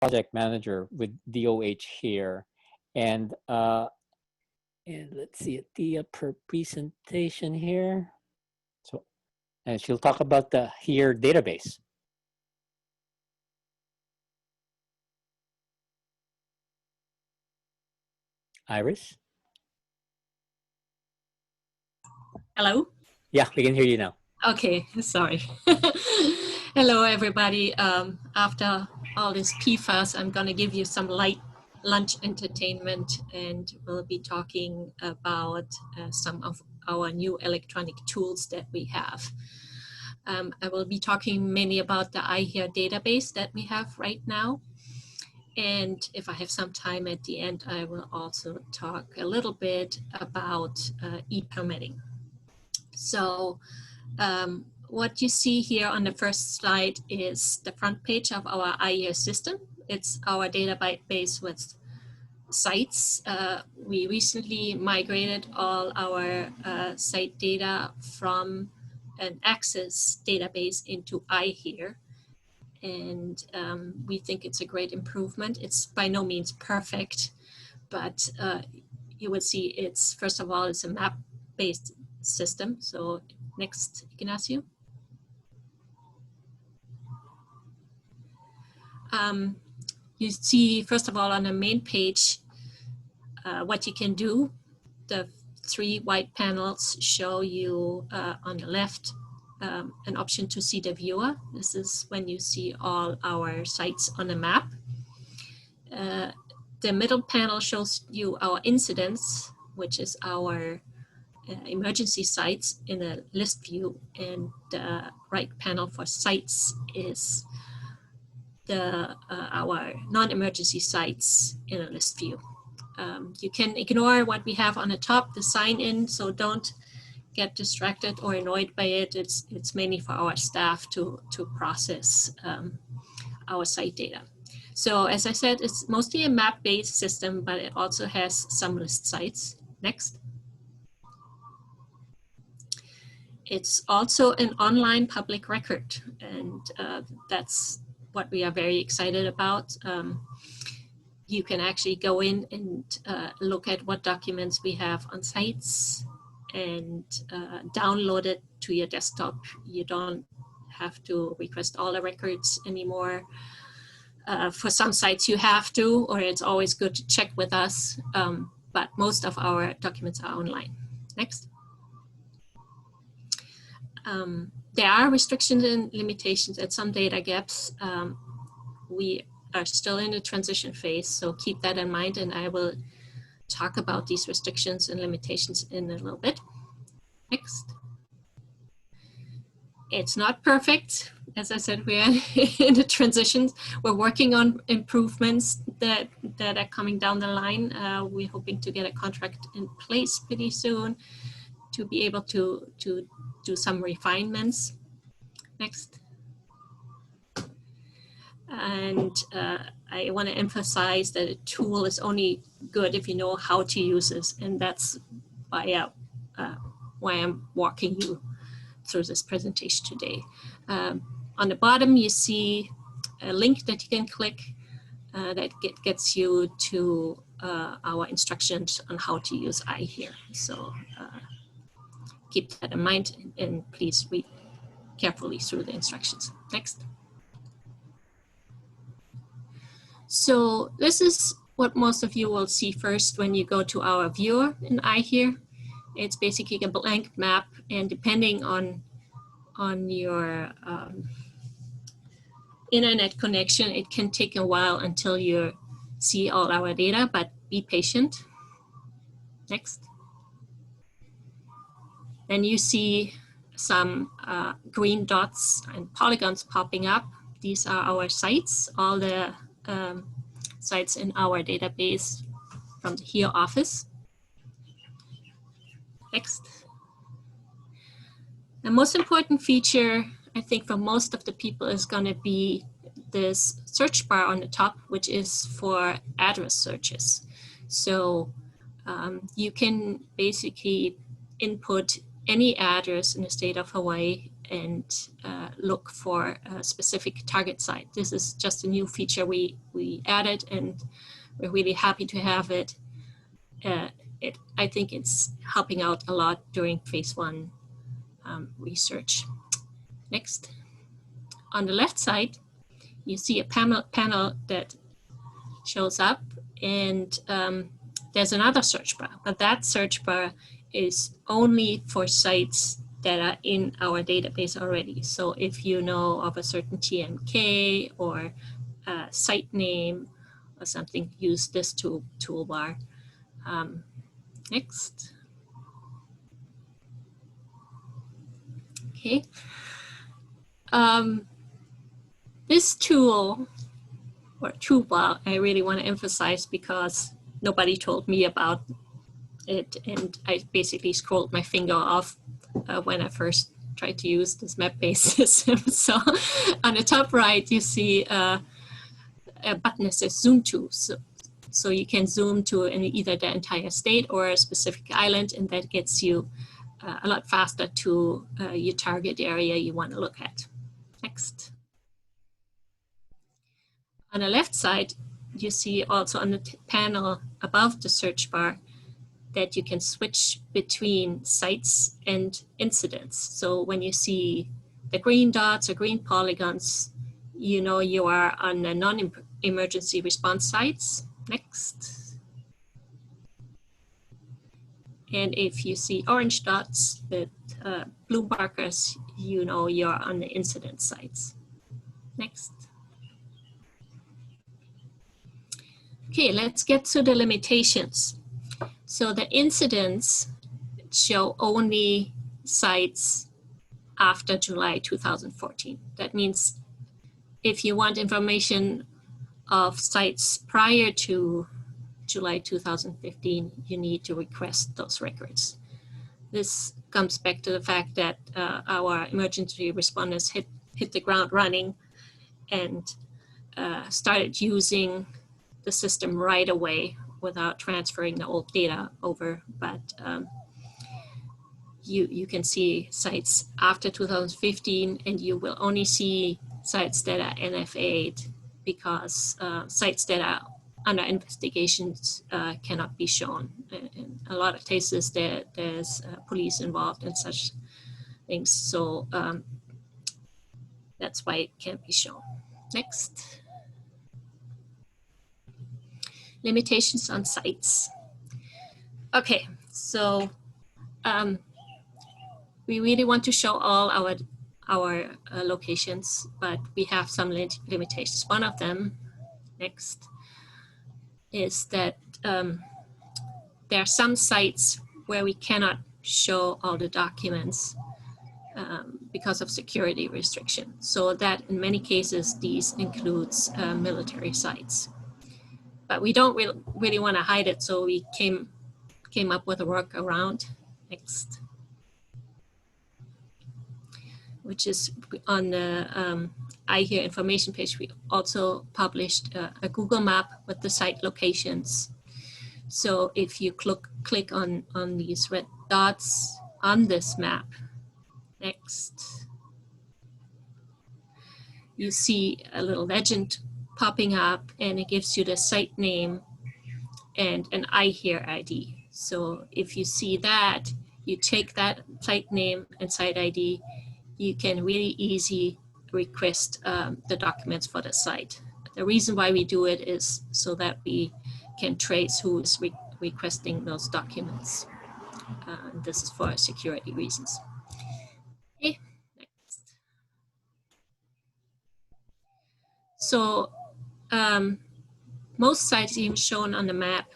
project manager with DOH here, and let's see at the per presentation here. So, and she'll talk about the iHEER database. Iris? Hello? Yeah, we can hear you now. Okay, sorry. Hello, everybody. After all this PFAS, I'm going to give you some light lunch entertainment, and we'll be talking about some of our new electronic tools that we have. I will be talking mainly about the iHEER database that we have right now. And if I have some time at the end, I will also talk a little bit about e-permitting. So what you see here on the first slide is the front page of our iHEER system. It's our database with sites. We recently migrated all our site data from an Access database into iHEER. And we think it's a great improvement. It's by no means perfect, but you will see it's, first of all, it's a map-based system. So next, Ignacio. You see, first of all, on the main page, what you can do. The three white panels show you on the left an option to see the viewer. This is when you see all our sites on the map. The middle panel shows you our incidents, which is our emergency sites in a list view, and the right panel for sites is our non-emergency sites in a list view. You can ignore what we have on the top, the sign in, so don't get distracted or annoyed by it. It's mainly for our staff to process our site data. So as I said, it's mostly a map-based system, but it also has some list sites. Next. It's also an online public record, and that's what we are very excited about. You can actually go in and look at what documents we have on sites and download it to your desktop. You don't have to request all the records anymore. For some sites you have to, or it's always good to check with us, but most of our documents are online. Next. There are restrictions and limitations at some data gaps. We are still in the transition phase, so keep that in mind, and I will talk about these restrictions and limitations in a little bit. Next. It's not perfect. As I said, we are in the transitions. We're working on improvements that are coming down the line. We're hoping to get a contract in place pretty soon to be able to do some refinements. Next. And I want to emphasize that a tool is only good if you know how to use this, and that's why I'm walking you through this presentation today. On the bottom, you see a link that you can click that gets you to our instructions on how to use iHEER. So keep that in mind, and please read carefully through the instructions. Next. So this is what most of you will see first when you go to our viewer in iHEER. It's basically a blank map, and depending on your internet connection, it can take a while until you see all our data, but be patient. Next. Then you see some green dots and polygons popping up. These are our sites, all the sites in our database from the iHEER office. Next. The most important feature, I think, for most of the people is going to be this search bar on the top, which is for address searches. So you can basically input any address in the state of Hawaii, and look for a specific target site. This is just a new feature we added, and we're really happy to have it. I think it's helping out a lot during phase 1 research. Next. On the left side, you see a panel that shows up, and there's another search bar, but that search bar is only for sites that are in our database already. So if you know of a certain TMK or a site name or something, use this toolbar. Next. Okay. This tool or toolbar I really want to emphasize because nobody told me about it, and I basically scrolled my finger off when I first tried to use this map-based system. So on the top right, you see a button that says zoom to. So you can zoom to either the entire state or a specific island, and that gets you a lot faster to your target area you want to look at. Next. On the left side, you see also on the panel above the search bar that you can switch between sites and incidents. So when you see the green dots or green polygons, you know you are on the non-emergency response sites. Next. And if you see orange dots with blue markers, you know you're on the incident sites. Next. Okay, let's get to the limitations. So the incidents show only sites after July 2014. That means if you want information of sites prior to July 2015, you need to request those records. This comes back to the fact that our emergency responders hit the ground running and started using the system right away without transferring the old data over. But you can see sites after 2015, and you will only see sites that are NFA'd because sites that are under investigations cannot be shown. In a lot of cases, there's police involved in such things. So that's why it can't be shown. Next. Limitations on sites. Okay, so we really want to show all our locations, but we have some limitations. One of them, next, is that there are some sites where we cannot show all the documents because of security restrictions. So that in many cases, these includes military sites. But we don't really want to hide it, so we came up with a workaround. Next. Which is on the iHEER information page. We also published a Google map with the site locations. So if you click on these red dots on this map, next, you see a little legend popping up, and it gives you the site name and an iHEER ID. So if you see that, you take that site name and site ID, you can really easy request the documents for the site. The reason why we do it is so that we can trace who is requesting those documents. This is for security reasons. Okay, next. So most sites even shown on the map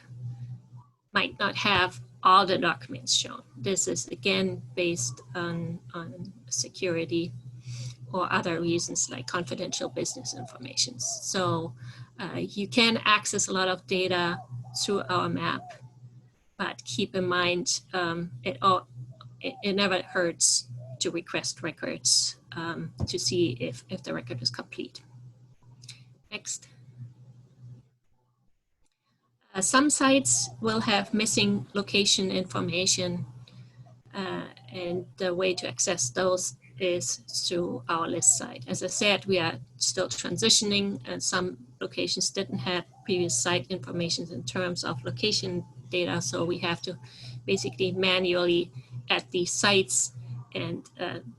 might not have all the documents shown. This is again based on security or other reasons like confidential business information. So you can access a lot of data through our map, but keep in mind it never hurts to request records to see if the record is complete. Next. Some sites will have missing location information, and the way to access those is through our list site. As I said, we are still transitioning, and some locations didn't have previous site information in terms of location data, so we have to basically manually add these sites, and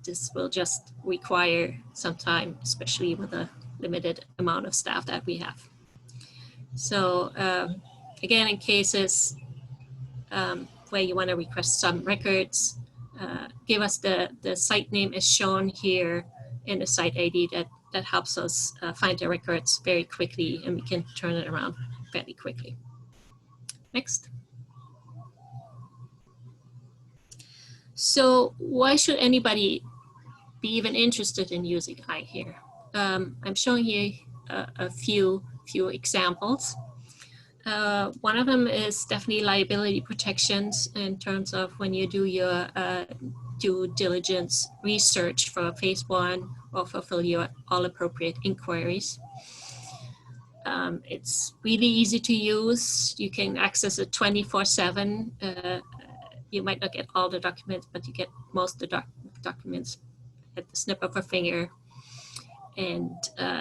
this will just require some time, especially with a limited amount of staff that we have. So again, in cases where you want to request some records, give us the site name as shown here in the site ID. That helps us find the records very quickly, and we can turn it around fairly quickly. Next. So why should anybody be even interested in using iHEER? I'm showing here a few examples. One of them is definitely liability protections in terms of when you do your due diligence research for phase 1 or fulfill your all appropriate inquiries. It's really easy to use. You can access it 24/7. You might not get all the documents, but you get most of the documents at the snip of a finger. And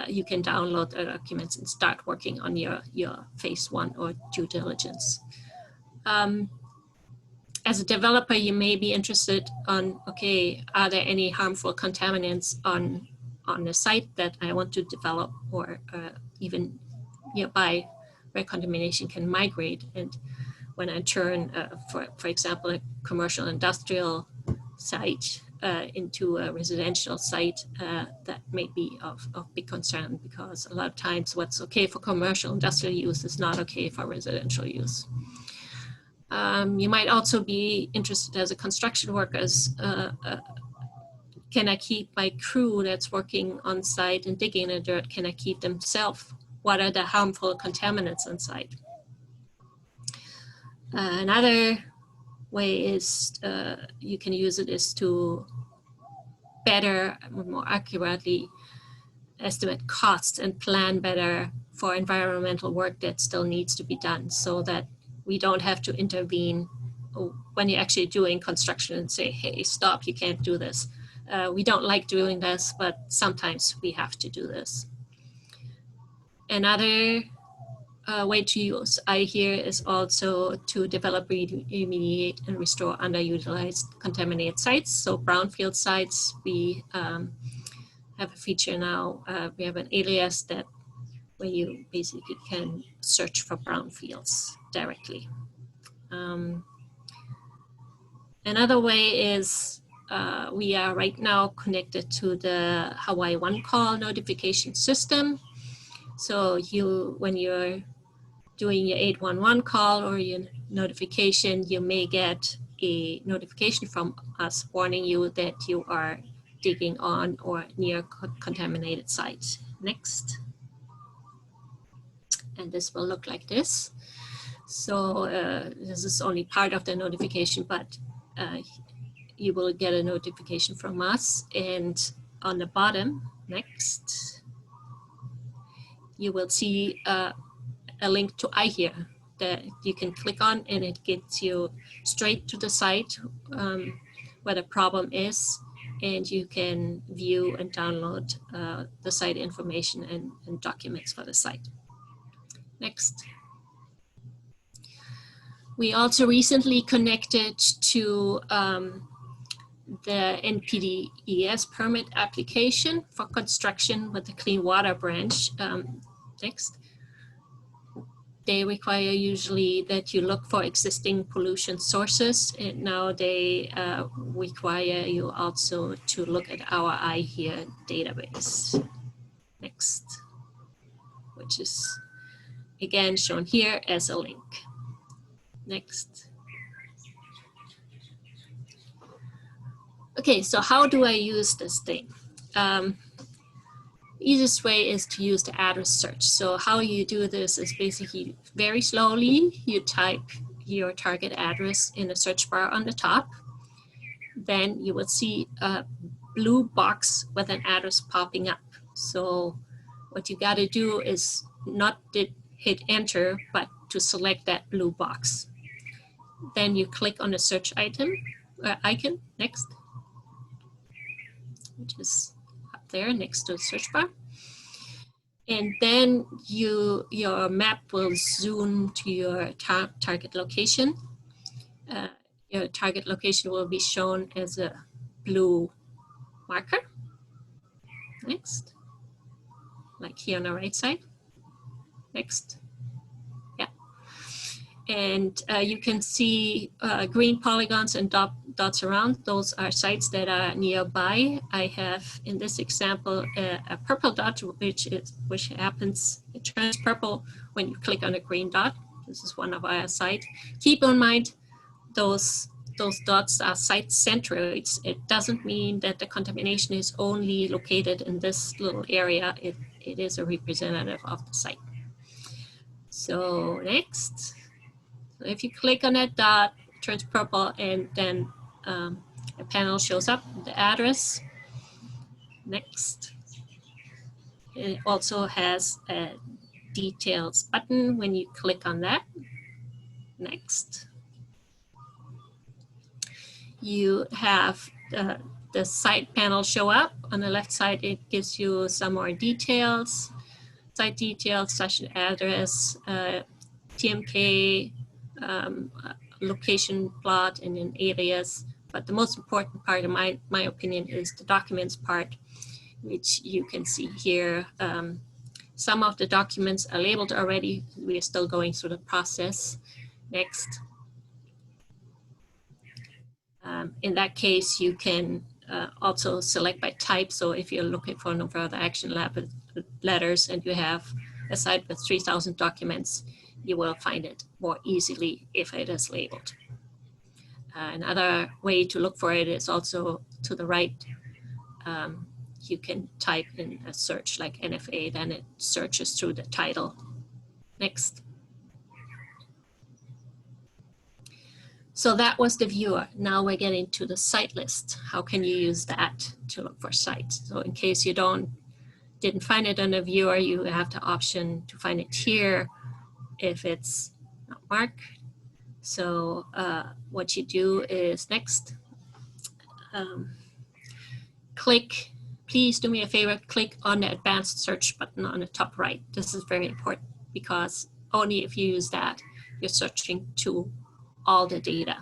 you can download the documents and start working on your phase 1 or due diligence. As a developer, you may be interested on, okay, are there any harmful contaminants on the site that I want to develop, or even nearby where contamination can migrate? And when I turn, for example, a commercial industrial site into a residential site, that may be of big concern, because a lot of times what's okay for commercial industrial use is not okay for residential use. You might also be interested as a construction worker. Can I keep my crew that's working on site and digging in the dirt, can I keep them safe? What are the harmful contaminants on site? Another way is you can use it is to better, more accurately estimate costs and plan better for environmental work that still needs to be done, so that we don't have to intervene when you're actually doing construction and say, hey, stop, you can't do this. We don't like doing this, but sometimes we have to do this. Another way to use iHEER is also to develop, remediate, and restore underutilized contaminated sites. So brownfield sites, we have a feature now. We have an alias that where you basically can search for brownfields directly. Another way is we are right now connected to the Hawaii One Call notification system. So when you're doing your 811 call or your notification, you may get a notification from us warning you that you are digging on or near contaminated sites. Next. And this will look like this. So this is only part of the notification, but you will get a notification from us. And on the bottom, next, you will see a link to iHEER that you can click on, and it gets you straight to the site where the problem is, and you can view and download the site information and documents for the site. Next. We also recently connected to the NPDES permit application for construction with the Clean Water branch. Next. They require usually that you look for existing pollution sources, and now they require you also to look at our iHEER database. Next, which is again shown here as a link. Next. Okay, so how do I use this thing? Easiest way is to use the address search. So how you do this is basically very slowly, you type your target address in the search bar on the top. Then you will see a blue box with an address popping up. So what you got to do is not hit enter, but to select that blue box. Then you click on the search icon, next. which is up there next to the search bar. And then your map will zoom to your target location. Your target location will be shown as a blue marker. Next, like here on the right side. Next, yeah. And you can see green polygons and dots around. Those are sites that are nearby. I have, in this example, a purple dot, which happens, it turns purple when you click on a green dot. This is one of our sites. Keep in mind, those dots are site centroids. It doesn't mean that the contamination is only located in this little area. It is a representative of the site. So next, if you click on that dot, it turns purple, and then a panel shows up, the address. Next, it also has a details button when you click on that. Next. You have the site panel show up. On the left side, it gives you some more details, site details, session address, TMK, location plot, and then areas. But the most important part, in my opinion, is the documents part, which you can see here. Some of the documents are labeled already. We are still going through the process. Next. In that case, you can also select by type. So if you're looking for no further action letters and you have a site with 3,000 documents, you will find it more easily if it is labeled. Another way to look for it is also to the right. You can type in a search like NFA, then it searches through the title. Next. So that was the viewer. Now we're getting to the site list. How can you use that to look for sites? So in case you didn't find it on the viewer, you have the option to find it here if it's not marked. So what you do is next, please do me a favor, click on the advanced search button on the top right. This is very important because only if you use that, you're searching to all the data.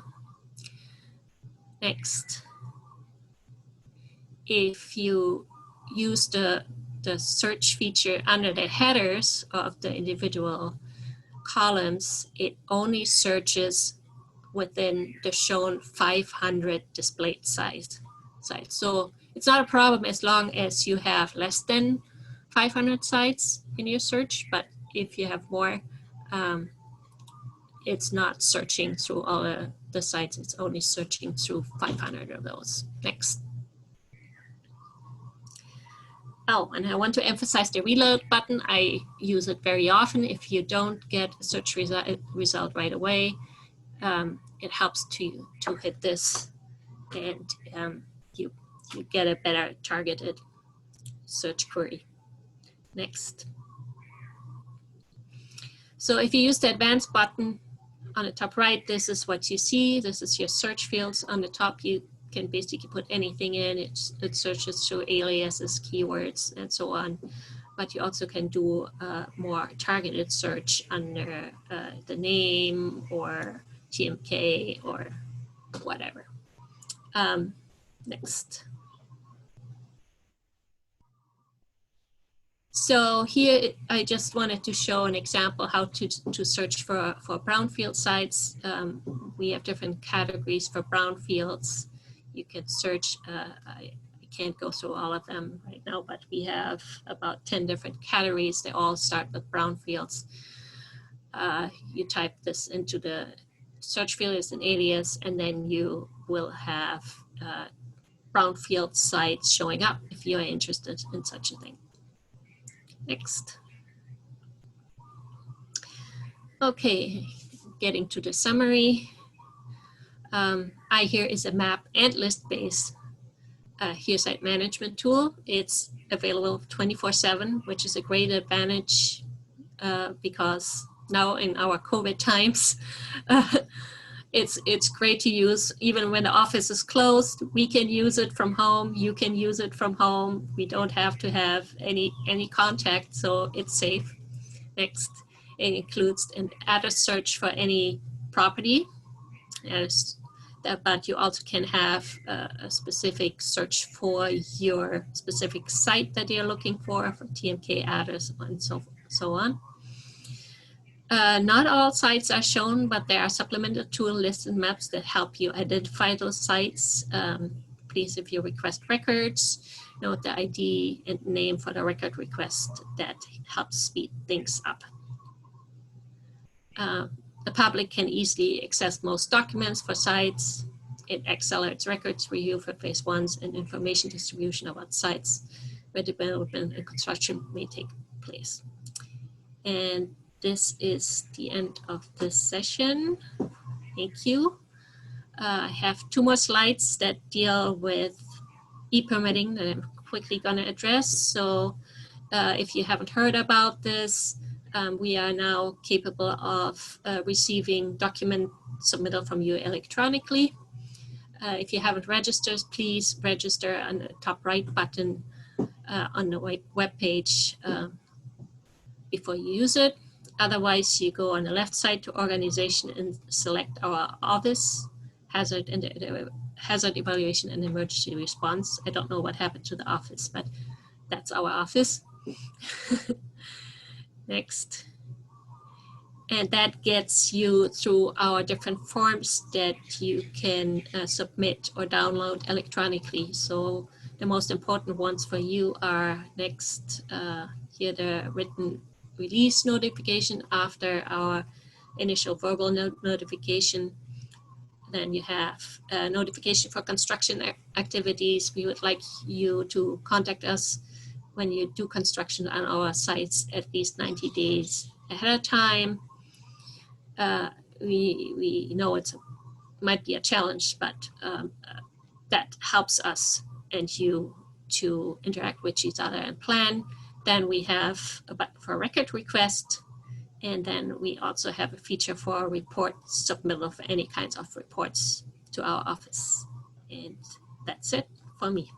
Next, if you use the search feature under the headers of the individual columns, it only searches within the shown 500 displayed sites. So it's not a problem as long as you have less than 500 sites in your search, but if you have more, it's not searching through all the sites, it's only searching through 500 of those. Next. Oh, and I want to emphasize the reload button. I use it very often. If you don't get a search result right away, it helps to hit this, and you get a better targeted search query. Next. So if you use the advanced button on the top right, this is what you see. This is your search fields. On the top, you can basically put anything in. It searches through aliases, keywords, and so on. But you also can do more targeted search under the name or TMK or whatever. Next. So here, I just wanted to show an example how to search for brownfield sites. We have different categories for brownfields. You can search, I can't go through all of them right now, but we have about 10 different categories. They all start with brownfields. You type this into the search field as an alias, and then you will have brownfield sites showing up if you're interested in such a thing. Next. Okay, getting to the summary. iHEER is a map and list-based HEER site management tool. It's available 24/7, which is a great advantage because now in our COVID times, it's great to use even when the office is closed. We can use it from home. You can use it from home. We don't have to have any contact, so it's safe. Next, it includes an address search for any property, but you also can have a specific search for your specific site that you're looking for TMK address and so on. Not all sites are shown, but there are supplemental tool lists and maps that help you identify those sites. Please, if you request records, note the ID and name for the record request. That helps speed things up. The public can easily access most documents for sites. It accelerates records review for phase ones and information distribution about sites where development and construction may take place. And this is the end of this session. Thank you. I have 2 more slides that deal with e-permitting that I'm quickly going to address. So if you haven't heard about this, we are now capable of receiving document submittal from you electronically. If you haven't registered, please register on the top right button on the web page before you use it. Otherwise, you go on the left side to organization and select our office, hazard evaluation and emergency response. I don't know what happened to the office, but that's our office. Next. And that gets you through our different forms that you can submit or download electronically. So the most important ones for you are next, here the written release notification after our initial verbal notification. Then you have a notification for construction activities. We would like you to contact us when you do construction on our sites at least 90 days ahead of time. We know it might be a challenge, but that helps us and you to interact with each other and plan. Then we have a button for record request. And then we also have a feature for report submittal of any kinds of reports to our office. And that's it for me.